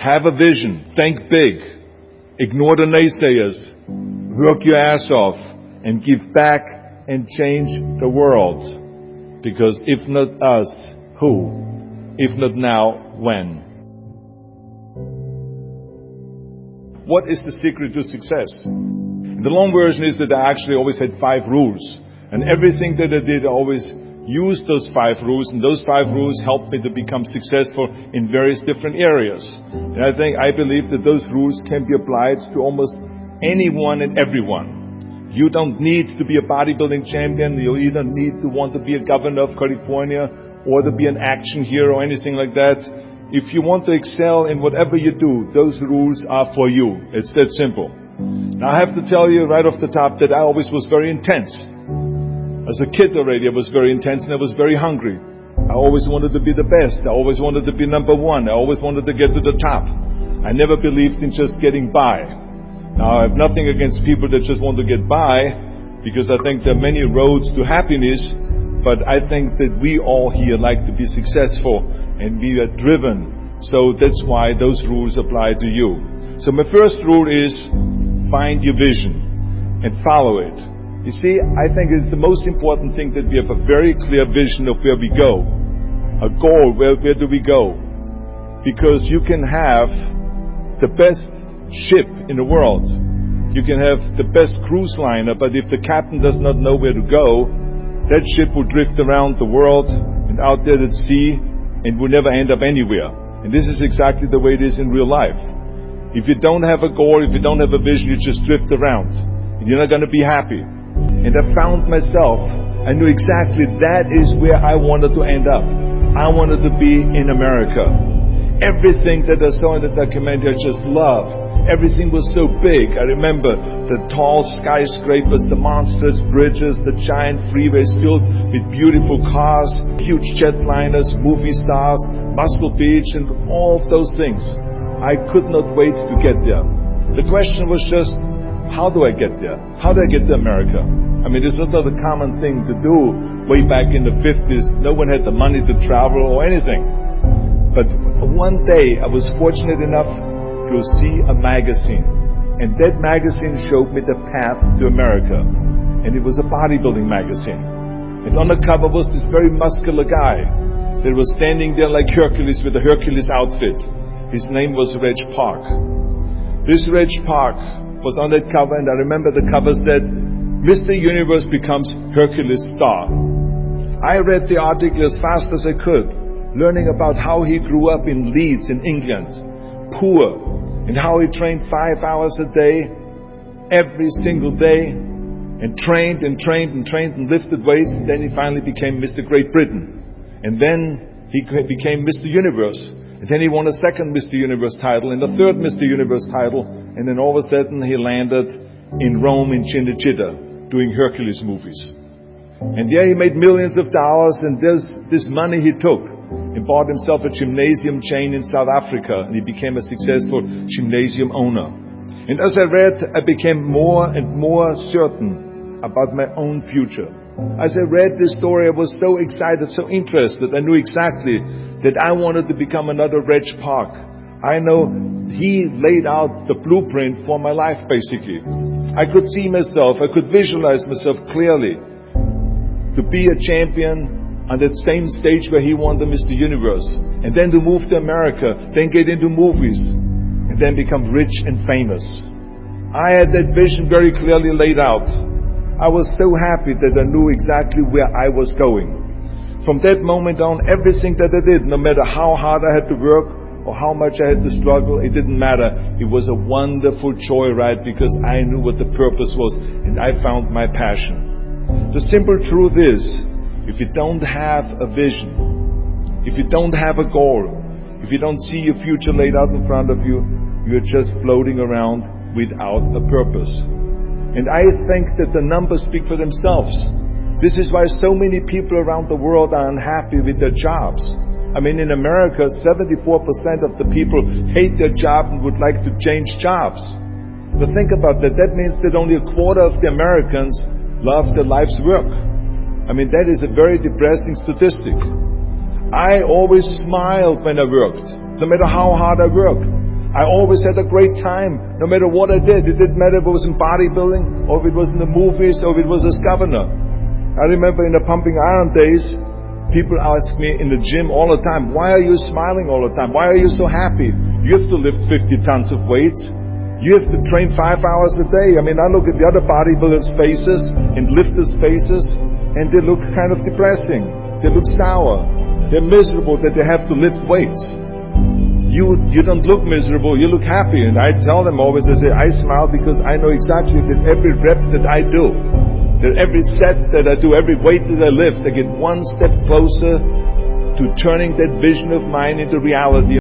Have a vision. Think big. Ignore the naysayers. Work your ass off and give back and change the world. Because if not us, who? If not now, when? What is the secret to success? The long version is that I actually always had 5 rules. And everything that I did, I always used those 5 rules. And those 5 rules helped me to become successful in various different areas. And I believe that those rules can be applied to almost anyone and everyone. You don't need to be a bodybuilding champion. You don't need to want to be a governor of California or to be an action hero or anything like that. If you want to excel in whatever you do, those rules are for you. It's that simple. Now I have to tell you right off the top that I always was very intense. As a kid already, I was very intense and I was very hungry. I always wanted to be the best. I always wanted to be number one. I always wanted to get to the top. I never believed in just getting by. Now I have nothing against people that just want to get by, because I think there are many roads to happiness, but I think that we all here like to be successful and we are driven. So that's why those rules apply to you. So my first rule is find your vision and follow it. You see, I think it's the most important thing that we have a very clear vision of where we go. A goal, where do we go? Because you can have the best ship in the world. You can have the best cruise liner, but if the captain does not know where to go, that ship will drift around the world and out there at sea and will never end up anywhere. And this is exactly the way it is in real life. If you don't have a goal, if you don't have a vision, you just drift around. And you're not going to be happy. And I found myself, I knew exactly that is where I wanted to end up. I wanted to be in America. Everything that I saw in the documentary I just loved. Everything was so big. I remember the tall skyscrapers, the monstrous bridges, the giant freeways filled with beautiful cars, huge jetliners, movie stars, Muscle Beach, and all of those things. I could not wait to get there. The question was just, how do I get there? How do I get to America? I mean, this was not a common thing to do way back in the 50s. No one had the money to travel or anything. But one day I was fortunate enough to see a magazine. And that magazine showed me the path to America. And it was a bodybuilding magazine. And on the cover was this very muscular guy that was standing there like Hercules with a Hercules outfit. His name was Reg Park. This Reg Park was on that cover, and I remember the cover said, Mr. Universe becomes Hercules star. I read the article as fast as I could, learning about how he grew up in Leeds in England, poor, and how he trained 5 hours a day, every single day, and trained and lifted weights, and then he finally became Mr. Great Britain. And then he became Mr. Universe. And then he won a second Mr. Universe title and a third Mr. Universe title. And then all of a sudden he landed in Rome in Cinecittà doing Hercules movies. And there he made millions of dollars, and this money he took and bought himself a gymnasium chain in South Africa, and he became a successful gymnasium owner. And as I read, I became more and more certain about my own future. As I read this story, I was so excited, so interested. I knew exactly that I wanted to become another Reg Park. I know he laid out the blueprint for my life, basically. I could see myself, I could visualize myself clearly to be a champion on that same stage where he won the Mr. Universe, and then to move to America, then get into movies, and then become rich and famous. I had that vision very clearly laid out. I was so happy that I knew exactly where I was going. From that moment on, everything that I did, no matter how hard I had to work or how much I had to struggle, it didn't matter. It was a wonderful joyride because I knew what the purpose was and I found my passion. The simple truth is, if you don't have a vision, if you don't have a goal, if you don't see your future laid out in front of you, you're just floating around without a purpose. And I think that the numbers speak for themselves. This is why so many people around the world are unhappy with their jobs. I mean, in America, 74% of the people hate their job and would like to change jobs. But think about that. That means that only a quarter of the Americans love their life's work. I mean, that is a very depressing statistic. I always smiled when I worked, no matter how hard I worked. I always had a great time, no matter what I did. It didn't matter if it was in bodybuilding, or if it was in the movies, or if it was as governor. I remember in the pumping iron days, people ask me in the gym all the time, why are you smiling all the time? Why are you so happy? You have to lift 50 tons of weights. You have to train 5 hours a day. I mean, I look at the other bodybuilders' faces and lifters' faces, and they look kind of depressing. They look sour. They're miserable that they have to lift weights. You don't look miserable, you look happy. And I tell them always, I say, I smile because I know exactly that every rep that I do, that every set that I do, every weight that I lift, I get one step closer to turning that vision of mine into reality.